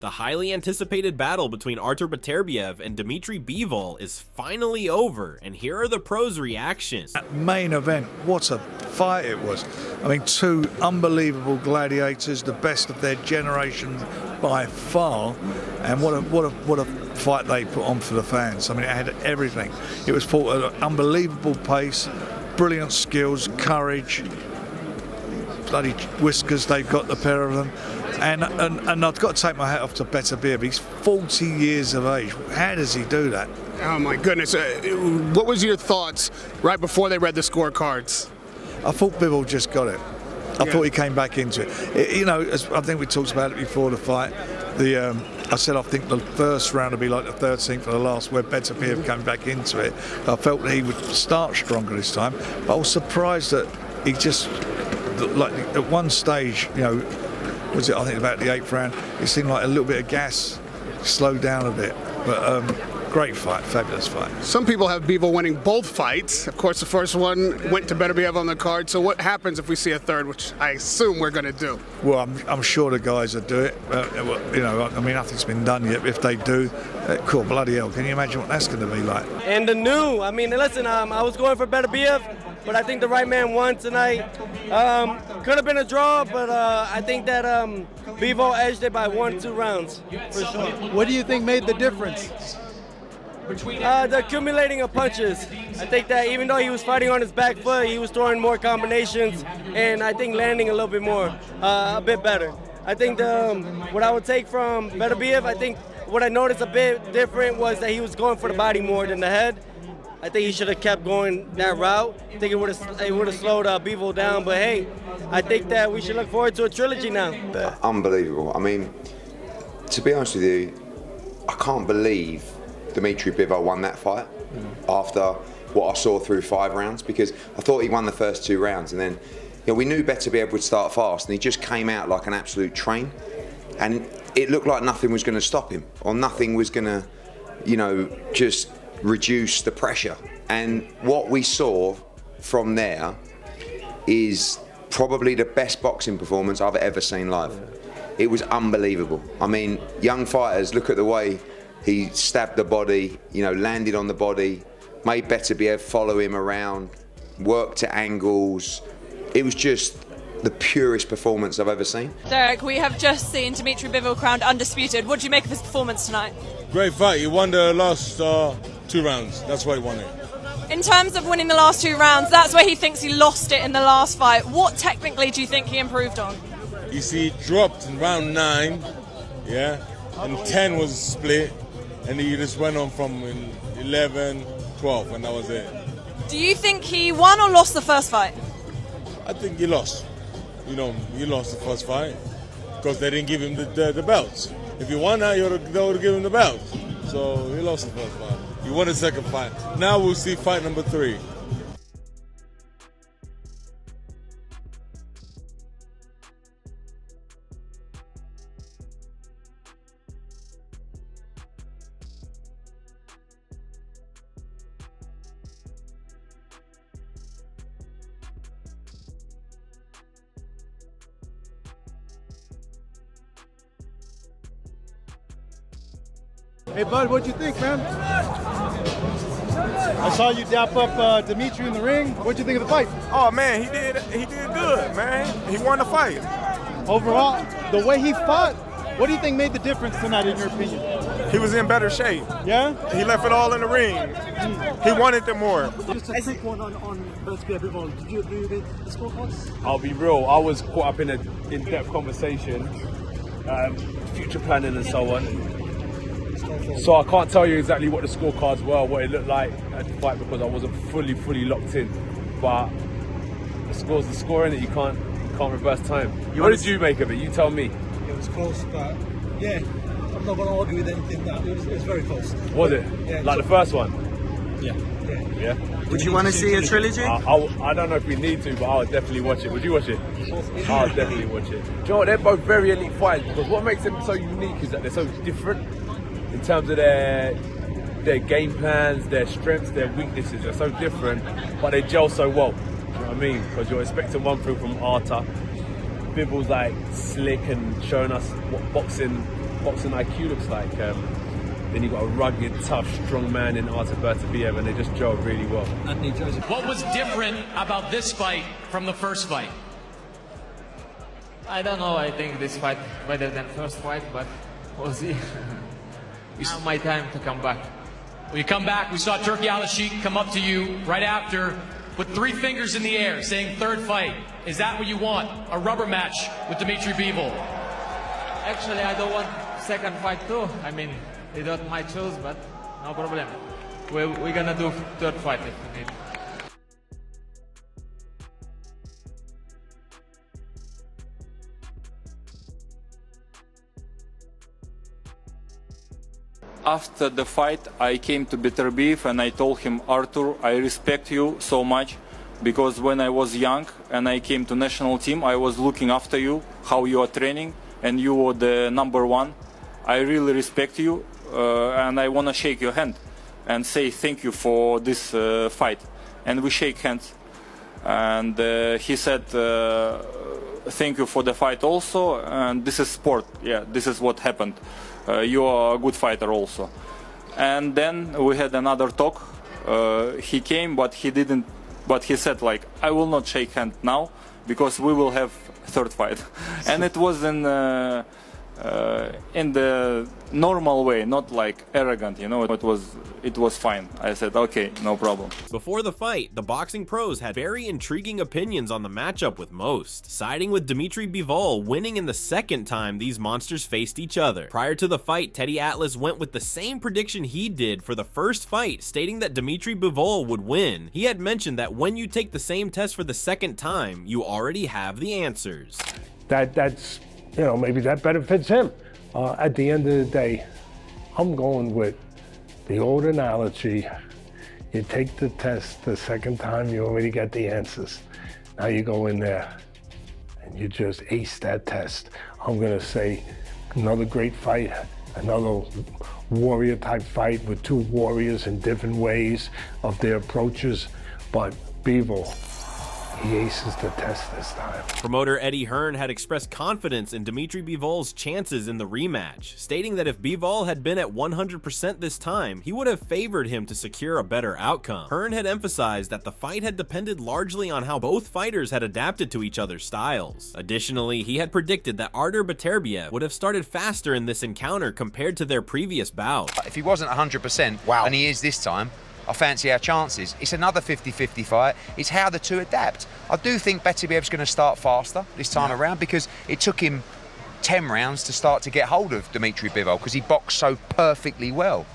The highly anticipated battle between Artur Beterbiev and Dmitry Bivol is finally over, and here are the pros' reactions. That main event, what a fight it was. I mean, two unbelievable gladiators, the best of their generation by far, and what a fight they put on for the fans. I mean, it had everything. It was fought at an unbelievable pace, brilliant skills, courage, bloody whiskers they've got, the pair of them. And I've got to take my hat off to Beterbiev. He's 40 years of age. How does he do that? Oh my goodness! What was your thoughts right before they read the scorecards? I thought Bivol just got it. I thought he came back into it. You know, I think we talked about it before the fight. I said I think the first round would be like the 13th or the last, where Beterbiev came back into it. I felt that he would start stronger this time, but I was surprised that he just, like at one stage, you know, was it, I think about the 8th round, it seemed like a little bit of gas slowed down a bit. But great fight, fabulous fight. Some people have Bivol winning both fights. Of course, the first one went to Beterbiev on the card. So what happens if we see a third, which I assume we're going to do? Well, I'm sure the guys will do it. You know, I mean, nothing's been done yet. If they do, cool, bloody hell. Can you imagine what that's going to be like? And the new, I mean, listen, I was going for Beterbiev, but I think the right man won tonight. Could have been a draw, but I think that Bivol edged it by 1-2 rounds, for sure. What do you think made the difference? The accumulating of punches. I think that even though he was fighting on his back foot, he was throwing more combinations, and I think landing a little bit more, a bit better. I think what I would take from Beterbiev, I think what I noticed a bit different was that he was going for the body more than the head. I think he should have kept going that route. I think it would have slowed Bivol down. But hey, I think that we should look forward to a trilogy now. Unbelievable. I mean, to be honest with you, I can't believe Dmitry Bivol won that fight after what I saw through 5 rounds, because I thought he won the first 2 rounds, and then, you know, we knew Beterbiev would start fast, and he just came out like an absolute train, and it looked like nothing was going to stop him, or nothing was going to, you know, just reduce the pressure. And what we saw from there is probably the best boxing performance I've ever seen live. It was unbelievable. I mean, young fighters, look at the way he stabbed the body, you know, landed on the body, made Beterbiev follow him around, worked at angles. It was just the purest performance I've ever seen. Derek, we have just seen Dmitry Bivol crowned undisputed. What do you make of his performance tonight? Great fight. He won the last 2 rounds. That's why he won it. In terms of winning the last 2 rounds, that's where he thinks he lost it in the last fight. What technically do you think he improved on? You see, he dropped in round 9, yeah, and 10 was split, and he just went on from 11, 12, and that was it. Do you think he won or lost the first fight? I think he lost. You know, he lost the first fight because they didn't give him the belts. If he won that, they would have given him the belt. So he lost the first fight. He won the second fight. Now we'll see fight number 3. Hey, bud, what'd you think, man? I saw you dap up Dmitry in the ring. What'd you think of the fight? Oh man, he did good, man. He won the fight. Overall, the way he fought, what do you think made the difference tonight, in your opinion? He was in better shape. Yeah? He left it all in the ring. He wanted it more. Just a quick one on Bivol. Did you agree with the scorecards? I'll be real. I was caught up in an in-depth conversation, future planning and so on. So I can't tell you exactly what the scorecards were, what it looked like at the fight, because I wasn't fully locked in. But the score's the score, innit? You can't reverse time. What did you make of it? You tell me. It was close, but yeah, I'm not going to argue with anything. That it was very close. Was it? Yeah, like the first one? Yeah. Would you want to see a trilogy? I don't know if we need to, but I would definitely watch it. Would you watch it? I would definitely watch it. Do you know what? They're both very elite fighters, because what makes them so unique is that they're so different in terms of their game plans, their strengths, their weaknesses. They're so different, but they gel so well. Do you know what I mean? Because you're expecting one thing from Artur. Bivol's like slick and showing us what boxing boxing IQ looks like. Then you've got a rugged, tough, strong man in Artur Beterbiev, and they just gel really well. What was different about this fight from the first fight? I don't know. I think this fight better than first fight, but we'll see. It's my time to come back. When you come back, we saw Turki Al-Sheikh come up to you right after with 3 fingers in the air saying third fight. Is that what you want? A rubber match with Dmitry Bivol? Actually, I don't want second fight too. I mean, it's not my choice, but no problem. We're gonna do third fight if we need. After the fight, I came to Beterbiev and I told him, Artur, I respect you so much because when I was young and I came to national team, I was looking after you, how you are training, and you were the #1. I really respect you and I want to shake your hand and say thank you for this fight. And we shake hands. And he said, thank you for the fight also, and this is sport. Yeah, this is what happened. You are a good fighter also. And then we had another talk. He came, but he didn't. But he said, like, I will not shake hand now because we will have third fight. And it was in the normal way, not like arrogant, you know. It was fine. I said, okay, no problem. Before the fight, the boxing pros had very intriguing opinions on the matchup with most, siding with Dmitry Bivol winning in the second time these monsters faced each other. Prior to the fight, Teddy Atlas went with the same prediction he did for the first fight, stating that Dmitry Bivol would win. He had mentioned that when you take the same test for the second time, you already have the answers. That's, you know, maybe that benefits him. At the end of the day, I'm going with the old analogy. You take the test the second time, you already got the answers. Now you go in there and you just ace that test. I'm gonna say another great fight, another warrior type fight with 2 warriors in different ways of their approaches, but Bivol, he aces the test this time. Promoter Eddie Hearn had expressed confidence in Dmitry Bivol's chances in the rematch, stating that if Bivol had been at 100% this time, he would have favored him to secure a better outcome. Hearn had emphasized that the fight had depended largely on how both fighters had adapted to each other's styles. Additionally, he had predicted that Artur Beterbiev would have started faster in this encounter compared to their previous bout. If he wasn't 100%, and he is this time, I fancy our chances. It's another 50-50 fight. It's how the two adapt. I do think Beterbiev's going to start faster this time around because it took him 10 rounds to start to get hold of Dmitry Bivol because he boxed so perfectly well.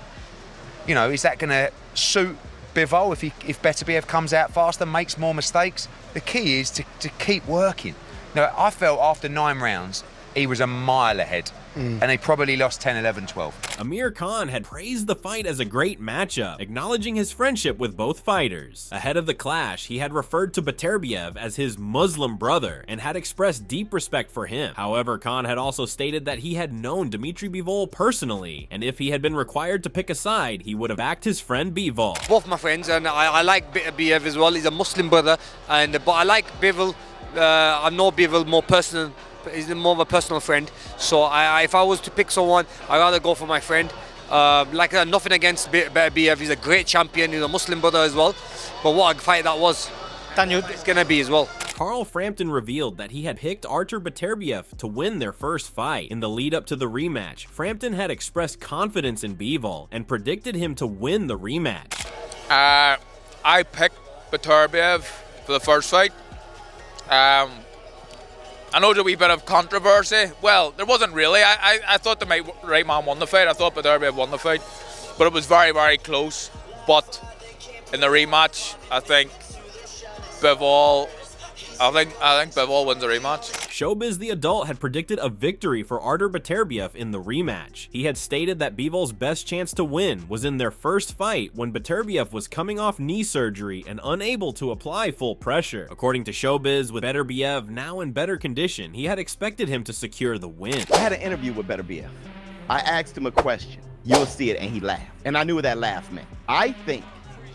You know, is that going to suit Bivol if Beterbiev comes out faster, makes more mistakes? The key is to keep working. Now, I felt after 9 rounds, he was a mile ahead. And they probably lost 10, 11, 12. Amir Khan had praised the fight as a great matchup, acknowledging his friendship with both fighters. Ahead of the clash, he had referred to Beterbiev as his Muslim brother and had expressed deep respect for him. However, Khan had also stated that he had known Dmitry Bivol personally, and if he had been required to pick a side, he would have backed his friend Bivol. Both my friends, and I like Beterbiev as well. He's a Muslim brother, but I like Bivol. I know Bivol more personal. He's more of a personal friend, so if I was to pick someone, I'd rather go for my friend. Nothing against Beterbiev, he's a great champion, he's a Muslim brother as well, but what a fight that was. It's gonna be as well. Carl Frampton revealed that he had picked Artur Beterbiev to win their first fight. In the lead up to the rematch, Frampton had expressed confidence in Bivol and predicted him to win the rematch. I picked Beterbiev for the first fight. I know there's a wee bit of controversy. Well, there wasn't really. I thought the right man won the fight. I thought Beterbiev won the fight. But it was very, very close. But in the rematch, I think Bivol wins the rematch. Showbiz the Adult had predicted a victory for Artur Beterbiev in the rematch. He had stated that Bivol's best chance to win was in their first fight when Beterbiev was coming off knee surgery and unable to apply full pressure. According to Showbiz, with Beterbiev now in better condition, he had expected him to secure the win. I had an interview with Beterbiev. I asked him a question. You'll see it, and he laughed. And I knew what that laugh meant. I think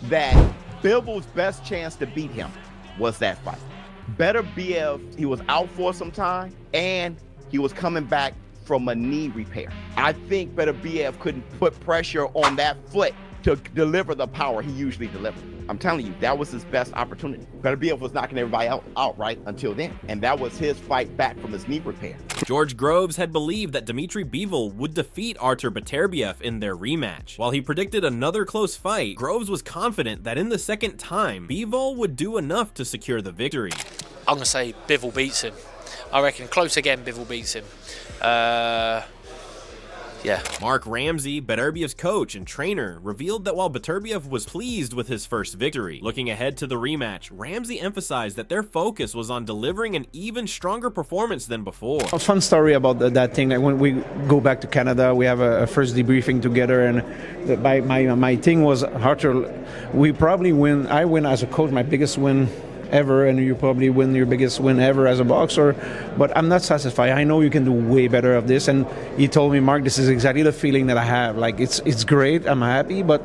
that Bivol's best chance to beat him was that fight. Beterbiev, he was out for some time, and he was coming back from a knee repair. I think Beterbiev couldn't put pressure on that foot to deliver the power he usually delivers. I'm telling you, that was his best opportunity. Beterbiev was knocking everybody out right until then, and that was his fight back from his knee repair. George Groves had believed that Dmitry Bivol would defeat Artur Beterbiev in their rematch. While he predicted another close fight, Groves was confident that in the second time, Bivol would do enough to secure the victory. I'm going to say Bivol beats him. I reckon close again, Bivol beats him. Yeah. Mark Ramsey, Beterbiev's coach and trainer, revealed that while Beterbiev was pleased with his first victory, looking ahead to the rematch, Ramsey emphasized that their focus was on delivering an even stronger performance than before. A fun story about that thing. Like when we go back to Canada, we have a first debriefing together, and my thing was, Artur, we probably win. I win as a coach, my biggest win ever, and you probably win your biggest win ever as a boxer, but I'm not satisfied. I know you can do way better of this. And he told me, Mark, this is exactly the feeling that I have. Like, it's great, I'm happy, but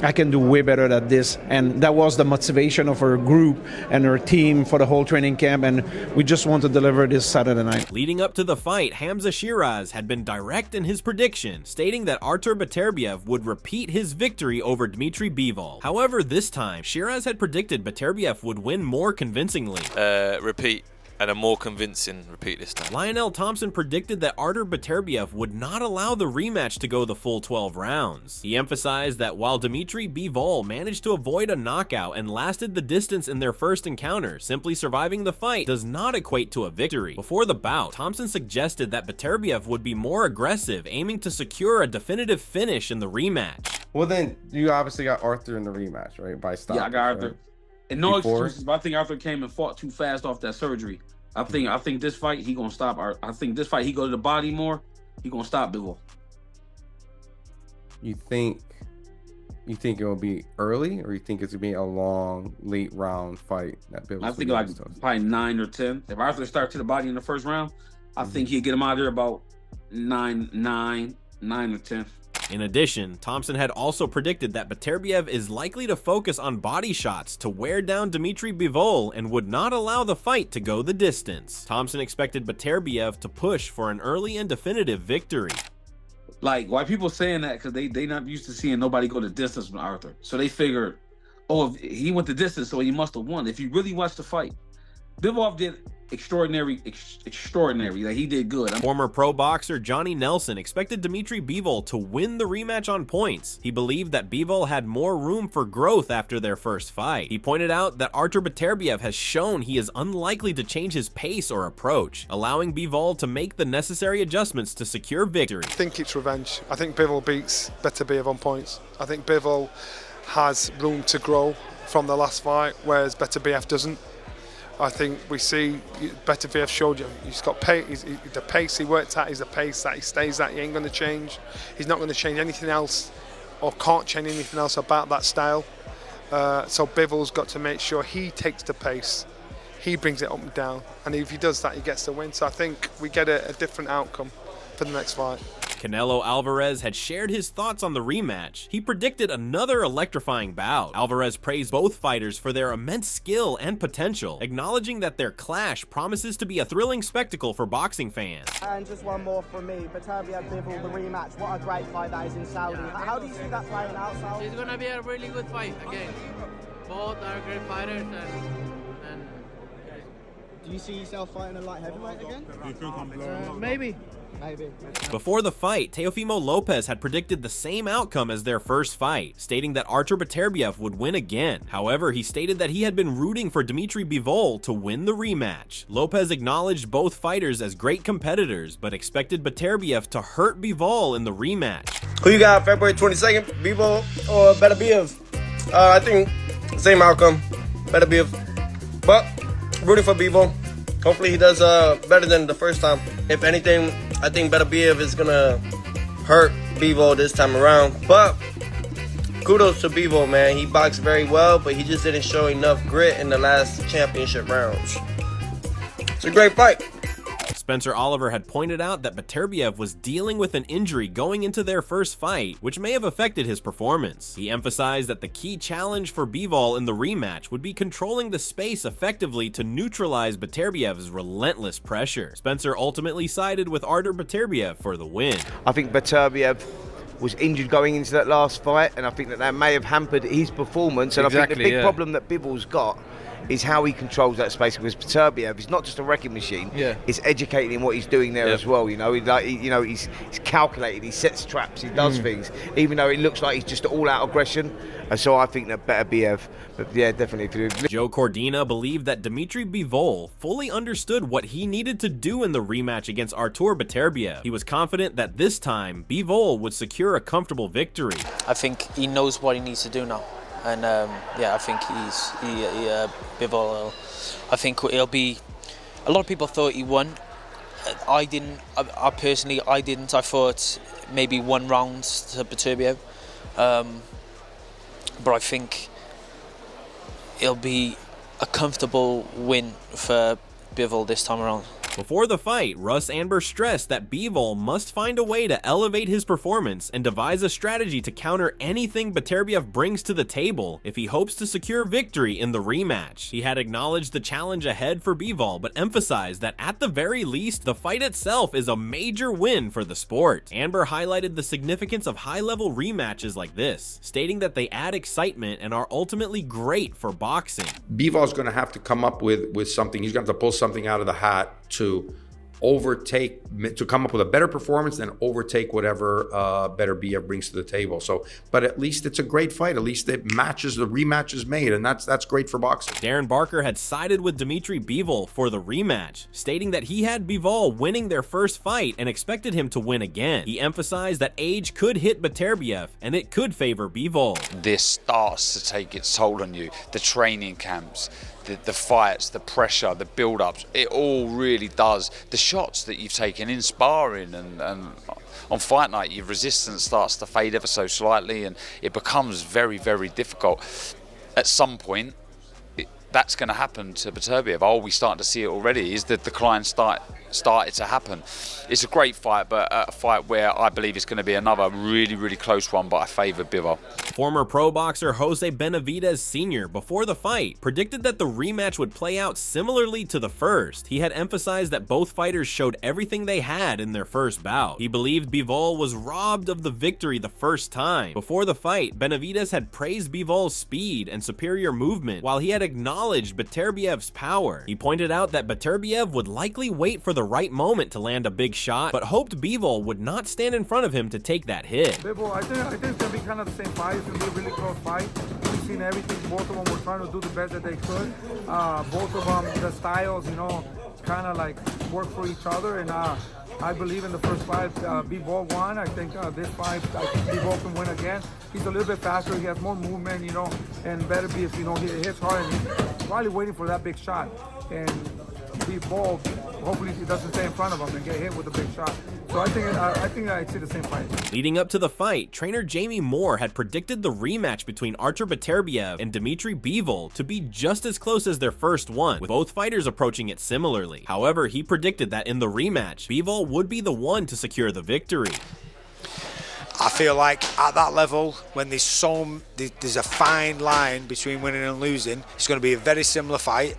I can do way better at this. And that was the motivation of our group and our team for the whole training camp, and we just want to deliver this Saturday night. Leading up to the fight, Hamza Shiraz had been direct in his prediction, stating that Artur Beterbiev would repeat his victory over Dmitry Bivol. However, this time, Shiraz had predicted Beterbiev would win more convincingly. Repeat. And a more convincing repeat this time. Lionel Thompson predicted that Artur Beterbiev would not allow the rematch to go the full 12 rounds. He emphasized that while Dmitry Bivol managed to avoid a knockout and lasted the distance in their first encounter, simply surviving the fight does not equate to a victory. Before the bout, Thompson suggested that Beterbiev would be more aggressive, aiming to secure a definitive finish in the rematch. Well, then you obviously got Artur in the rematch, right? By stoppage. Yeah, I got Artur. Right? And no excuses, but I think Artur came and fought too fast off that surgery. I think this fight he gonna stop. I think this fight he go to the body more. He gonna stop Bivol. You think it will be early, or you think it's gonna be a long late round fight that Bivol? I think like probably 9 or 10. If Artur starts to the body in the first round, I think he'd get him out of there about 9 or 10. In addition, Thompson had also predicted that Beterbiev is likely to focus on body shots to wear down Dmitry Bivol and would not allow the fight to go the distance. Thompson expected Beterbiev to push for an early and definitive victory. Like, why people saying that? Because they not used to seeing nobody go the distance with Artur. So they figured, oh, if he went the distance, so he must have won. If you really watch the fight, Bivol did extraordinary. Like, he did good. Former pro boxer Johnny Nelson expected Dmitry Bivol to win the rematch on points. He believed that Bivol had more room for growth after their first fight. He pointed out that Artur Beterbiev has shown he is unlikely to change his pace or approach, allowing Bivol to make the necessary adjustments to secure victory. I think it's revenge. I think Bivol beats Beterbiev on points. I think Bivol has room to grow from the last fight, whereas Beterbiev doesn't. I think we see Beterbiev showed you he's got pace. The pace he worked at is the pace that he stays at. He ain't going to change. He's not going to change anything else, or can't change anything else about that style. So Bivol's got to make sure he takes the pace, he brings it up and down, and if he does that, he gets the win. So I think we get a different outcome for the next fight. Canelo Alvarez had shared his thoughts on the rematch. He predicted another electrifying bout. Alvarez praised both fighters for their immense skill and potential, acknowledging that their clash promises to be a thrilling spectacle for boxing fans. And just one more from me, Beterbiev Bivol, the rematch. What a great fight that is in Saudi. How do you see that playing out, Saudi? It's going to be a really good fight again. Both are great fighters, and do you see yourself fighting a light heavyweight again? Maybe. Before the fight, Teofimo Lopez had predicted the same outcome as their first fight, stating that Artur Beterbiev would win again. However, he stated that he had been rooting for Dmitry Bivol to win the rematch. Lopez acknowledged both fighters as great competitors, but expected Beterbiev to hurt Bivol in the rematch. Who you got February 22nd, Bivol or Beterbiev? I think same outcome, Beterbiev, but rooting for Bivol. Hopefully he does better than the first time. If anything, I think Beterbiev is gonna hurt Bivol this time around. But kudos to Bivol, man. He boxed very well, but he just didn't show enough grit in the last championship rounds. It's a great fight. Spencer Oliver had pointed out that Beterbiev was dealing with an injury going into their first fight, which may have affected his performance. He emphasized that the key challenge for Bivol in the rematch would be controlling the space effectively to neutralize Beterbiev's relentless pressure. Spencer ultimately sided with Artur Beterbiev for the win. I think Beterbiev was injured going into that last fight, and I think that may have hampered his performance. And I think the big problem that Bivol's got is how he controls that space, because Beterbiev is not just a wrecking machine. It's educating what he's doing there as well. He's calculated. He sets traps. He does things, even though it looks like he's just all-out aggression. And so I think that Beterbiev, definitely. Joe Cordina believed that Dmitry Bivol fully understood what he needed to do in the rematch against Artur Beterbiev. He was confident that this time Bivol would secure a comfortable victory. I think he knows what he needs to do now. And I think Bivol, I think he'll be, a lot of people thought he won. I didn't, I personally didn't. I thought maybe 1 round to Beterbiev. But I think it'll be a comfortable win for Bivol this time around. Before the fight, Russ Anber stressed that Bivol must find a way to elevate his performance and devise a strategy to counter anything Beterbiev brings to the table if he hopes to secure victory in the rematch. He had acknowledged the challenge ahead for Bivol, but emphasized that at the very least, the fight itself is a major win for the sport. Anber highlighted the significance of high-level rematches like this, stating that they add excitement and are ultimately great for boxing. Bivol's going to have to come up with something. He's going to have to pull something out of the hat to come up with a better performance and overtake whatever Beterbiev brings to the table. So, but at least it's a great fight. At least the rematch is made, and that's great for boxing. Darren Barker had sided with Dmitry Bivol for the rematch, stating that he had Bivol winning their first fight and expected him to win again. He emphasized that age could hit Beterbiev and it could favor Bivol. This starts to take its toll on you. The training camps, the fights, the pressure, the build-ups, it all really does. The shots that you've taken in sparring and on fight night, your resistance starts to fade ever so slightly, and it becomes very, very difficult. At some point, that's going to happen to Beterbiev. Oh, we're starting to see it already. Is the decline started to happen? It's a great fight, but a fight where I believe it's going to be another really, really close one, but I favour Bivol. Former pro boxer Jose Benavidez Sr., before the fight, predicted that the rematch would play out similarly to the first. He had emphasized that both fighters showed everything they had in their first bout. He believed Bivol was robbed of the victory the first time. Before the fight, Benavidez had praised Bivol's speed and superior movement, while he had acknowledged Beterbiev's power. He pointed out that Beterbiev would likely wait for the right moment to land a big shot, but hoped Bivol would not stand in front of him to take that hit. Bivol, I think it's going to be kind of the same fight. It's going to be a really close fight. We've seen everything. Both of them were trying to do the best that they could. Both of them, the styles, kind of like work for each other. And I believe in the first fight, Bivol won. I think this fight, I think Bivol can win again. He's a little bit faster. He has more movement, and Beterbiev, he hits hard, and he's probably waiting for that big shot. And Bivol, hopefully he doesn't stay in front of him and get hit with a big shot. So I think I see the same fight. Leading up to the fight, trainer Jamie Moore had predicted the rematch between Artur Beterbiev and Dmitry Bivol to be just as close as their first one, with both fighters approaching it similarly. However, he predicted that in the rematch, Bivol would be the one to secure the victory. I feel like at that level, when there's a fine line between winning and losing, it's going to be a very similar fight.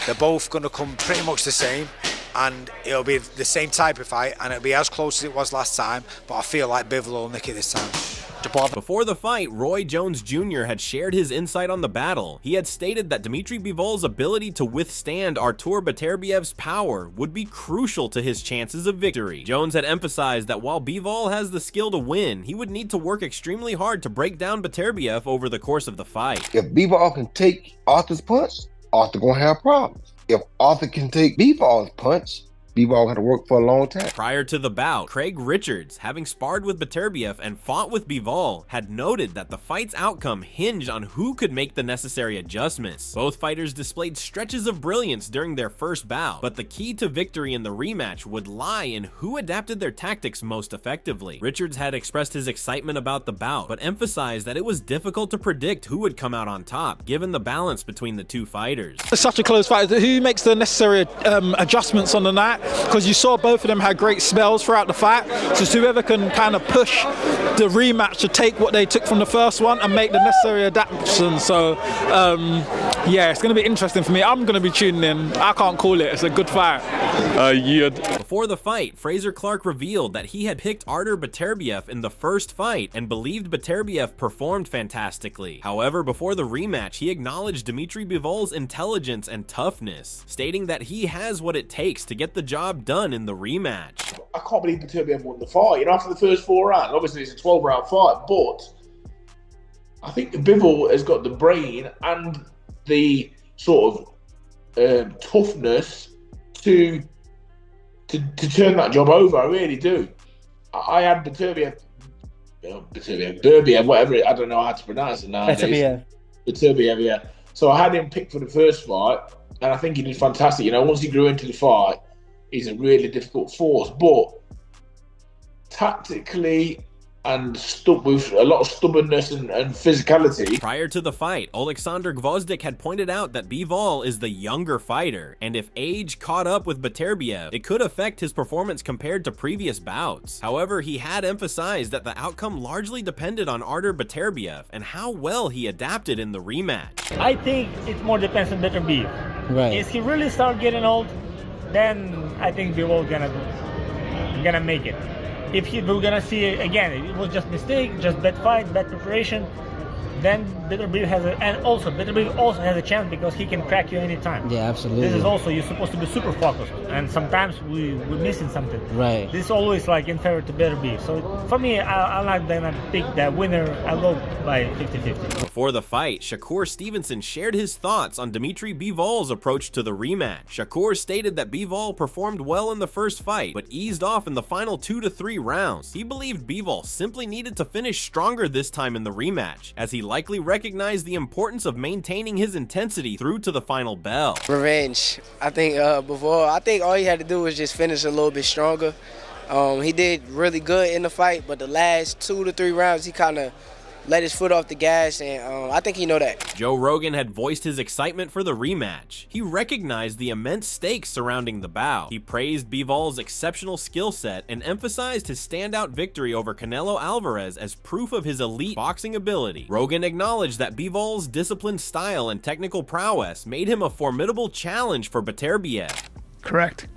They're both going to come pretty much the same, and it'll be the same type of fight, and it'll be as close as it was last time, but I feel like Bivol will nick it this time. Before the fight, Roy Jones Jr. had shared his insight on the battle. He had stated that Dmitry Bivol's ability to withstand Artur Beterbiev's power would be crucial to his chances of victory. Jones had emphasized that while Bivol has the skill to win, he would need to work extremely hard to break down Beterbiev over the course of the fight. If Bivol can take Arthur's punch, Arthur gonna have problems. If Arthur can take Bivol's punch, Bivol had to work for a long time. Prior to the bout, Craig Richards, having sparred with Beterbiev and fought with Bivol, had noted that the fight's outcome hinged on who could make the necessary adjustments. Both fighters displayed stretches of brilliance during their first bout, but the key to victory in the rematch would lie in who adapted their tactics most effectively. Richards had expressed his excitement about the bout, but emphasized that it was difficult to predict who would come out on top, given the balance between the two fighters. It's such a close fight. Who makes the necessary adjustments on the night? because you saw both of them had great spells throughout the fight. So it's whoever can kind of push the rematch to take what they took from the first one and make the necessary adaptations. So yeah, it's going to be interesting for me. I'm going to be tuning in. I can't call it. It's a good fight. Before the fight, Fraser Clark revealed that he had picked Artur Beterbiev in the first fight and believed Beterbiev performed fantastically. However, before the rematch, he acknowledged Dmitry Bivol's intelligence and toughness, stating that he has what it takes to get the job done in the rematch. I can't believe Beterbiev won the fight. You know, after the first 4 rounds, obviously it's a 12-round fight, but I think Bivol has got the brain and the sort of toughness to turn that job over. I really do. I had Beterbiev, whatever I don't know how to pronounce it nowadays. Beterbiev, yeah. So I had him picked for the first fight, and I think he did fantastic. You know, once he grew into the fight, he's a really difficult force, but tactically and with a lot of stubbornness and physicality. Prior to the fight, Oleksandr Gvozdyk had pointed out that Bivol is the younger fighter, and if age caught up with Beterbiev, it could affect his performance compared to previous bouts. However, he had emphasized that the outcome largely depended on Artur Beterbiev and how well he adapted in the rematch. I think it more depends on Beterbiev. Right. If he really start getting old, then I think Bivol gonna make it. If we're gonna see again, it was just mistake, just bad fight, bad preparation, then Beterbiev has a chance because he can crack you anytime. Yeah, absolutely. This is also, you're supposed to be super focused, and sometimes we're missing something. Right. This is always like inferior to Beterbiev. So for me, I'm not gonna pick that winner. I'll go by 50-50. Before the fight, Shakur Stevenson shared his thoughts on Dmitry Bivol's approach to the rematch. Shakur stated that Bivol performed well in the first fight, but eased off in the final 2 to 3 rounds. He believed Bivol simply needed to finish stronger this time in the rematch, as he likely recognized the importance of maintaining his intensity through to the final bell. Revenge. I think Bivol, all he had to do was just finish a little bit stronger. He did really good in the fight, but the last 2 to 3 rounds, he kind of let his foot off the gas, and I think he know that. Joe Rogan had voiced his excitement for the rematch. He recognized the immense stakes surrounding the bout. He praised Bivol's exceptional skill set and emphasized his standout victory over Canelo Alvarez as proof of his elite boxing ability. Rogan acknowledged that Bivol's disciplined style and technical prowess made him a formidable challenge for Beterbiev. Correct.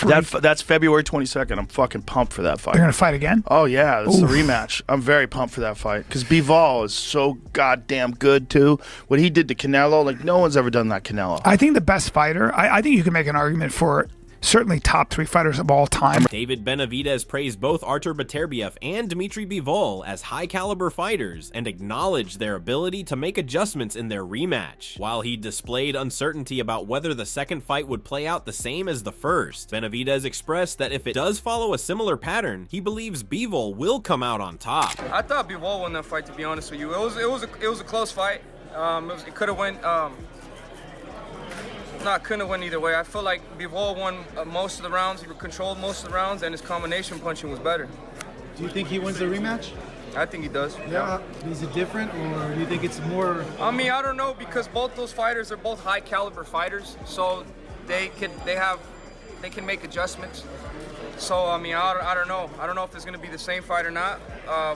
That's February 22nd. I'm fucking pumped for that fight. They're gonna fight again? Oh yeah, it's the rematch. I'm very pumped for that fight because Bivol is so goddamn good too. What he did to Canelo, like no one's ever done that Canelo. I think the best fighter. I think you can make an argument for certainly top 3 fighters of all time. David Benavidez praised both Artur Beterbiev and Dmitry Bivol as high-caliber fighters and acknowledged their ability to make adjustments in their rematch. While he displayed uncertainty about whether the second fight would play out the same as the first, Benavidez expressed that if it does follow a similar pattern, he believes Bivol will come out on top. I thought Bivol won that fight, to be honest with you. It was a close fight. It could have went. Couldn't win either way. I feel like Bivol won most of the rounds. He controlled most of the rounds, and his combination punching was better. Do you think he wins the rematch? I think he does. Yeah. Is it different, or do you think it's more? I mean, I don't know, because both those fighters are both high caliber fighters, so they can make adjustments. So I mean, I don't know. I don't know if it's going to be the same fight or not.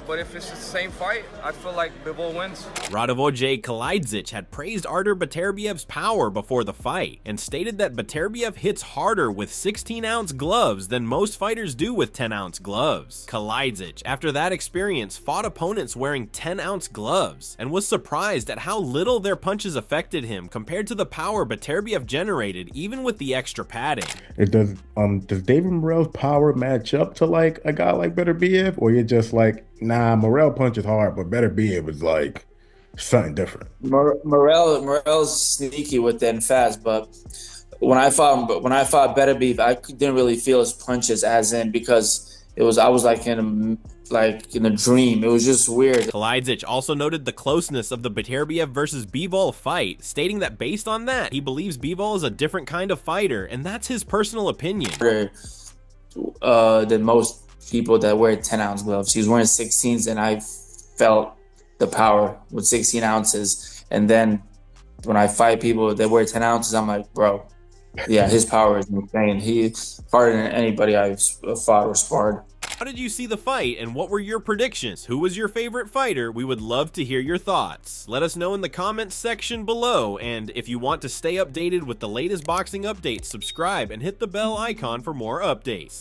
But if it's the same fight, I feel like Bivol wins. Radovoj Kalajdzic had praised Artur Beterbiev's power before the fight and stated that Beterbiev hits harder with 16-ounce gloves than most fighters do with 10-ounce gloves. Kalajdzic, after that experience, fought opponents wearing 10-ounce gloves and was surprised at how little their punches affected him compared to the power Beterbiev generated even with the extra padding. Does David Morrell's power match up to like a guy like Beterbiev, or you're just like, nah, Morrell punches hard, but Beterbiev is like something different? Morrell's sneaky with it and fast, but when I fought Beterbiev, I didn't really feel his punches as in, because I was like in a dream. It was just weird. Kalajdzic also noted the closeness of the Beterbiev versus Bivol fight, stating that based on that, he believes Bivol is a different kind of fighter, and that's his personal opinion. Than most people that wear 10-ounce gloves. He was wearing 16s, and I felt the power with 16 ounces. And then when I fight people that wear 10 ounces, I'm like, bro, Yeah, his power is insane. He's harder than anybody I've fought or sparred. How did you see the fight, and what were your predictions? Who was your favorite fighter? We would love to hear your thoughts. Let us know in the comments section below, and if you want to stay updated with the latest boxing updates, subscribe and hit the bell icon for more updates.